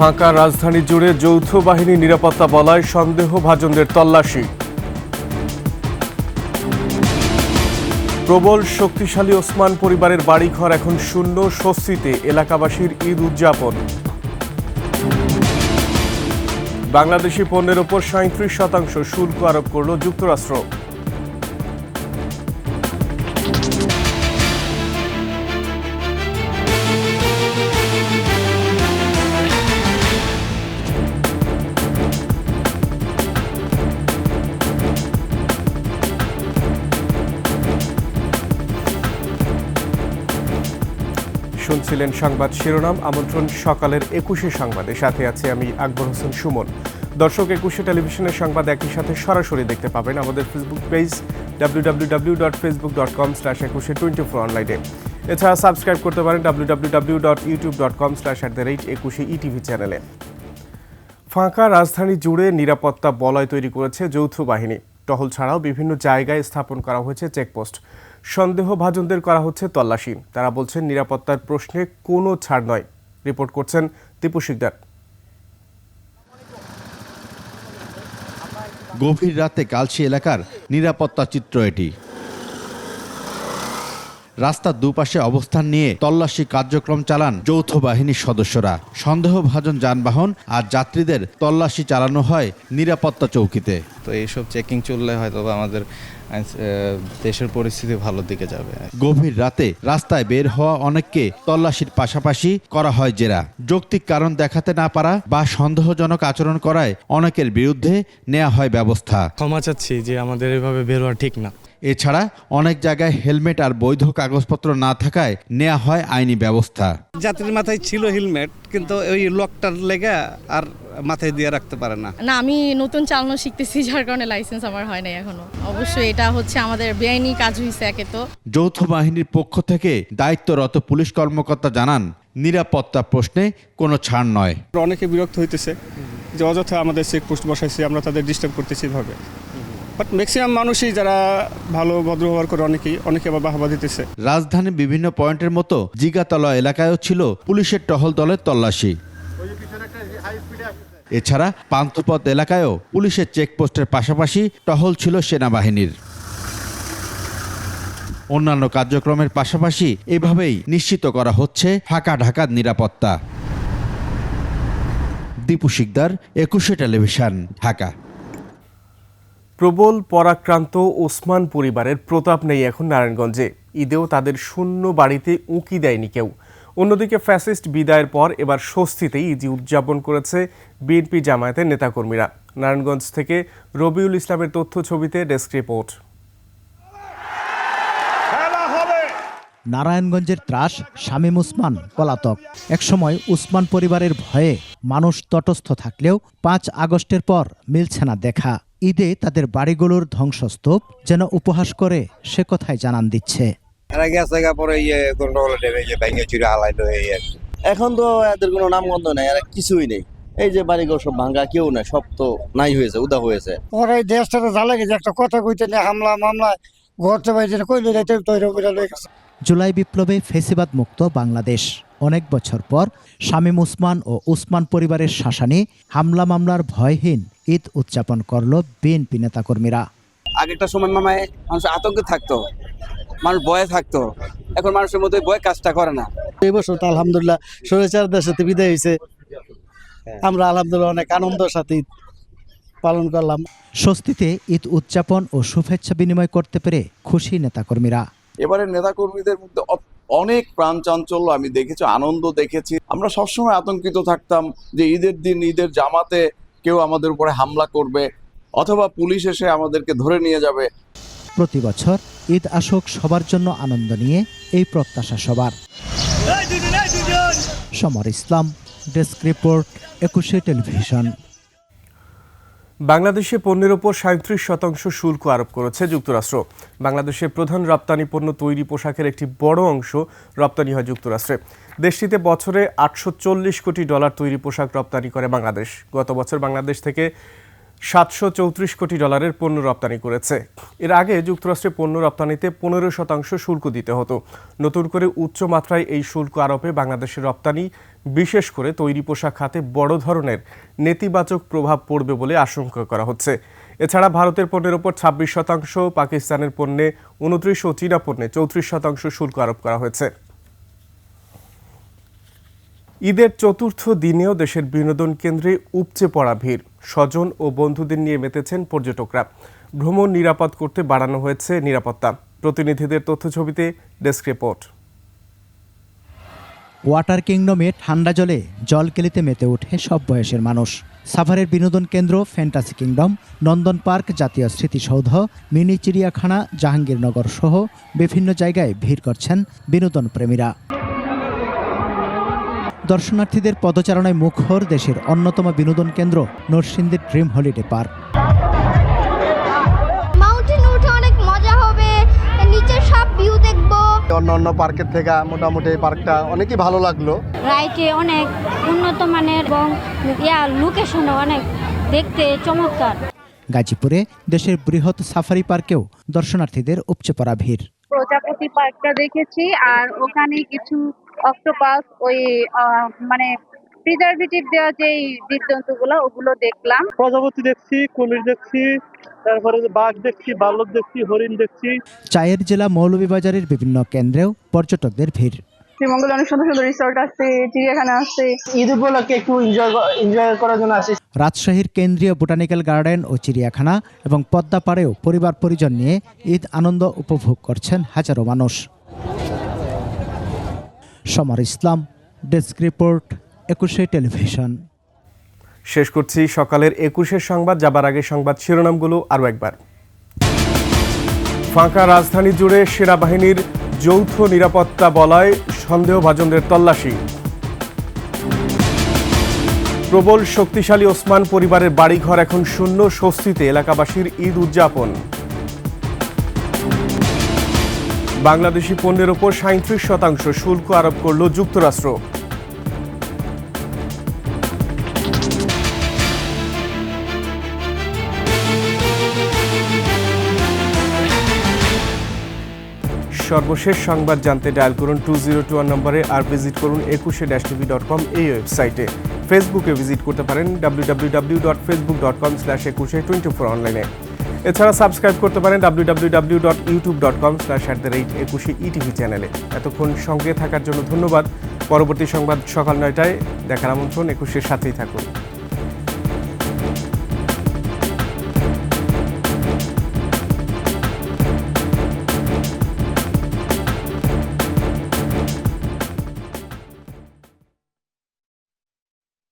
ফাঁকা রাজধানী জুড়ে যৌথ বাহিনী নিরাপত্তা বলয় সন্দেহভাজনদের তল্লাশি। প্রবল শক্তিশালী ওসমান পরিবারের বাড়িঘর এখন শূন্য, স্বস্তিতে এলাকাবাসীর ঈদ উদযাপন। বাংলাদেশি পণ্যের ওপর 37% শুল্ক আরোপ করল যুক্তরাষ্ট্র। শুনছিলেন সংবাদ শিরোনাম। আমন্ত্রণ সকালের 21 সংবাদে, সাথে আছে আমি আকবর হোসেন সুমন। দর্শক, 21 টেলিভিশনের সংবাদ একই সাথে সরাসরি দেখতে পাবেন আমাদের ফেসবুক পেজ www.facebook.com/2124 অনলাইনে। এছাড়া সাবস্ক্রাইব করতে পারেন www.youtube.com/@21etv চ্যানেলে। ফাঁকা রাজধানী জুড়ে নিরাপত্তা বলয় তৈরি করেছে যৌথ বাহিনী। টহল ছাড়াও বিভিন্ন জায়গায় স্থাপন করা হয়েছে চেকপোস্ট। সন্দেহভাজনদের করা হচ্ছে তল্লাশি। তারা বলছেন নিরাপত্তার প্রশ্নে কোনো ছাড় নয়। রিপোর্ট করছেন দীপু শিকদার। গভীর রাতে কালশী এলাকার নিরাপত্তা চিত্র এটি। রাস্তার দুপাশে অবস্থান নিয়ে তল্লাশি কার্যক্রম চালান যৌথ বাহিনীর সদস্যরা। সন্দেহভাজন যানবাহন আর যাত্রীদের তল্লাশি চালানো হয় নিরাপত্তা চৌকিতে। তো এইসব চেকিং চললে হয়তো আমাদের দেশের পরিস্থিতি ভালো দিকে যাবে। গভীর রাতে রাস্তায় বের হওয়া অনেককে তল্লাশির পাশাপাশি করা হয় জেরা। যৌক্তিক কারণ দেখাতে না পারা বা সন্দেহজনক আচরণ করায় অনেকের বিরুদ্ধে নেওয়া হয় ব্যবস্থা। ক্ষমা চাচ্ছি যে আমাদের এভাবে বের হওয়া ঠিক না। এছাড়া অনেক জায়গায় হেলমেট আর বৈধ কাগজপত্র না থাকায় নেওয়া হয় আইনি ব্যবস্থা। যাত্রীর মাথায় ছিল হেলমেট, কিন্তু ওই লকটার লেগে আর মাথায় দিয়ে রাখতে পারে না। আমি নতুন চালানো শিখতেছি, যার কারণে লাইসেন্স আমার হয় নাই এখনো। অবশ্যই এটা হচ্ছে আমাদের বেআইনি কাজ হয়েছে একে তো। যৌথ বাহিনীর পক্ষ থেকে দায়িত্বরত পুলিশ কর্মকর্তা জানান, নিরাপত্তা প্রশ্নে কোনো ছাড় নয়। অনেকে বিরক্ত হইতেছে যে অযথা আমাদের চেকপোস্ট বসাইছে, আমরা তাদের ডিস্টার্ব করতেছি এভাবে। বাট ম্যাক্সিমাম মানুষই যারা ভালো ভদ্র ব্যবহার করে, অনেকে আবার বাহবা দিতেছে। রাজধানীর বিভিন্ন পয়েন্টের মতো জিগাতলা এলাকায়ও ছিল পুলিশের টহল দলের তল্লাশি। এছাড়া পান্থপথ এলাকায়ও পুলিশের চেকপোস্টের পাশাপাশি টহল ছিল সেনাবাহিনীর। অন্যান্য কার্যক্রমের পাশাপাশি এভাবেই নিশ্চিত করা হচ্ছে ফাঁকা ঢাকার নিরাপত্তা। দীপু শিকদার, 21 টেলিভিশন, ঢাকা। প্রবল পরাক্রান্ত ওসমান পরিবারের প্রতাপ নেই এখন নারায়ণগঞ্জে। ঈদেও তাদের শূন্য বাড়িতে উঁকি দেয়নি কেউ। অন্যদিকে ফ্যাসিস্ট বিদায়ের পর এবার স্বস্তিতেই ঈদ উদযাপন করেছে বিএনপি জামায়াতের নেতাকর্মীরা। নারায়ণগঞ্জ থেকে রবিউল ইসলামের তথ্য ছবিতে ডেস্ক রিপোর্ট। নারায়ণগঞ্জের ত্রাস শামীম উসমান পলাতক। একসময় উসমান পরিবারের ভয়ে মানুষ তটস্থ থাকলেও 5 আগস্টের পর মিলছে না দেখা। ঈদে তাদের বাড়িগুলোর ধ্বংসস্তূপ যেন উপহাস করে সে কথাই জানান দিচ্ছে। এখন তো এদের কোনো নামগন্ধ নেই, আর কিছুই নেই। এই যে বাড়িঘর সব ভাঙ্গা, কেউ নাই, সব তো নাই হয়েছে, উদা হয়েছে। ওরা এই দেশটাতে জ্বালা গেছে, একটা কথা কইতে নেই, হামলা মামলা ঘরতে পাইছে না, কইলে যাইতে তৈরি করে লয়ে গেছে। জুলাই বিপ্লবে ফেসিবাদ মুক্ত বাংলাদেশ। অনেক বছর পর শামীম উসমান ও উসমান পরিবারের শাসানি হামলা মামলার ভয়হীন ঈদ উদযাপন করল বিএনপি নেতাকর্মীরা। আগেরটা সময় মামায় মানুষ আতঙ্কে থাকতো, মানুষ ভয়ে থাকতো। এখন মানুষের মধ্যে ভয় কাজটা করে না। এই বছর তো আলহামদুলিল্লাহ স্বৈরাচার দেশে বিদায় হয়েছে, আমরা আলহামদুলিল্লাহ অনেক আনন্দের সাথে ঈদ পালন করলাম। স্বস্তিতে ঈদ উদযাপন ও শুভেচ্ছা বিনিময় করতে পেরে খুশি নেতাকর্মীরা। এবারে নেতাকর্মীদের মধ্যে অনেক প্রাণ চাঞ্চল্য আমি দেখেছি, আনন্দ দেখেছি। আমরা সবসময় আতঙ্কিত থাকতাম যে ঈদের দিন, ঈদের জামাতে কেউ আমাদের উপরে হামলা করবে অথবা পুলিশ এসে আমাদেরকে ধরে নিয়ে যাবে। প্রতি বছর ঈদ আসুক সবার জন্য আনন্দ নিয়ে, এই প্রত্যাশা সবার। সমর ইসলাম, ডেস্ক রিপোর্ট, 21 টেলিভিশন। বাংলাদেশে পণ্যের ওপর 37% শুল্ক আরোপ করেছে যুক্তরাষ্ট্র। বাংলাদেশের প্রধান রপ্তানি পণ্য তৈরি পোশাকের একটি বড় অংশ রপ্তানি হয় যুক্তরাষ্ট্রে। দেশটিতে বছরে $840 কোটি তৈরি পোশাক রপ্তানি করে বাংলাদেশ। গত বছর বাংলাদেশ থেকে $734 কোটি পণ্য রপ্তানি করেছে। এর আগে যুক্তরাষ্ট্রে পণ্য রপ্তানিতে 15% শুল্ক দিতে হতো। নতুন করে উচ্চ মাত্রায় এই শুল্ক আরোপে বাংলাদেশের রপ্তানি, বিশেষ করে তৈরি পোশাক খাতে বড় ধরনের নেতিবাচক প্রভাব পড়বে বলে আশঙ্কা করা হচ্ছে। এছাড়া ভারতের পণ্যের ওপর 26%, পাকিস্তানের পণ্যে 29% ও চীনা পণ্যে 34% শুল্ক আরোপ করা হয়েছে। ঈদের চতুর্থ দিনেও দেশের বিনোদন কেন্দ্রে উপচে পড়া ভিড়। স্বজন ও বন্ধুদের নিয়ে মেতেছেন পর্যটকরা। ভ্রমণ নিরাপদ করতে বাড়ানো হয়েছে নিরাপত্তা। প্রতিনিধিদের তথ্যছবিতে ডেস্ক রিপোর্ট। ওয়াটার কিংডমে ঠান্ডা জলে জলকেলিতে মেতে ওঠে সব বয়সের মানুষ। সাভারের বিনোদন কেন্দ্র ফ্যান্টাসি কিংডম, নন্দন পার্ক, জাতীয় স্মৃতিসৌধ, মিনি চিড়িয়াখানা, জাহাঙ্গীরনগর সহ বিভিন্ন জায়গায় ভিড় করছেন বিনোদন প্রেমীরা। দর্শনার্থীদের পদচারণায় মুখর দেশের অন্যতম বিনোদন কেন্দ্র নরসিংদীর ড্রিম হলিডে পার্ক। মাউন্টেন উঠে অনেক মজা হবে, নিচের সব ভিউ দেখবো। অন্য পার্কের থেকে মোটামুটি এই পার্কটা অনেকই ভালো লাগলো। রাইটে অনেক উন্নত মানের এবং লোকেশনও অনেক দেখতে চমৎকার। গাজীপুরে দেশের বৃহৎ সাফারি পার্কেও দর্শনার্থীদের উপচে পড়া ভিড়। প্রজাপতি পার্কটা দেখেছি, আর ওখানে কিছু অক্টোপাস মানে প্রিজারভেটিভ দেওয়া যে জীবজন্তুগুলো ওগুলো দেখলাম। প্রজাপতি দেখছি, কুমির দেখছি, তারপরে বাঘ দেখছি, বালক দেখছি, হরিণ দেখছি। চায়ের জেলা মৌলভীবাজারের বিভিন্ন কেন্দ্রেও পর্যটকদের ভিড়। শ্রীমঙ্গলে অনেক সুন্দর সুন্দর রিসোর্ট আছে, চিড়িয়াখানা আছে। ঈদ উপলক্ষে একটু এনজয় করার জন্য আসি। রাজশাহীর কেন্দ্রীয় বোটানিক্যাল গার্ডেন ও চিড়িয়াখানা এবং পদ্মা পাড়েও পরিবার পরিজন নিয়ে ঈদ আনন্দ উপভোগ করছেন হাজারো মানুষ। সমর ইসলাম, ডেস্ক রিপোর্ট, 21 টেলিভিশন। শেষ করছি সকালের 21 সংবাদ। যাবার আগে সংবাদ শিরোনামগুলো আরও একবার। ফাঁকা রাজধানী জুড়ে সেনাবাহিনীর যৌথ নিরাপত্তা বলয়, সন্দেহভাজনদের তল্লাশি। প্রবল শক্তিশালী ওসমান পরিবারের বাড়িঘর এখন শূন্য, স্বস্তিতে এলাকাবাসীর ঈদ উদযাপন। বাংলাদেশি পণ্যের ওপর 37% শুল্ক আরোপ করল যুক্তরাষ্ট্র। সর্বশেষ সংবাদ জানতে ডায়াল করুন 2021 নম্বরে, আর ভিজিট করুন 21-tv.com এই ওয়েবসাইটে। ফেসবুকে ভিজিট করতে পারেন www.facebook.com/2124 অনলাইনে। এছাড়া সাবস্ক্রাইব করতে পারেন www.youtube.com/21etv চ্যানেলে। এতক্ষণ সঙ্গে থাকার জন্য ধন্যবাদ। পরবর্তী সংবাদ সকাল 9টায় দেখার আমন্ত্রণ। 21-এর সাথেই থাকুন।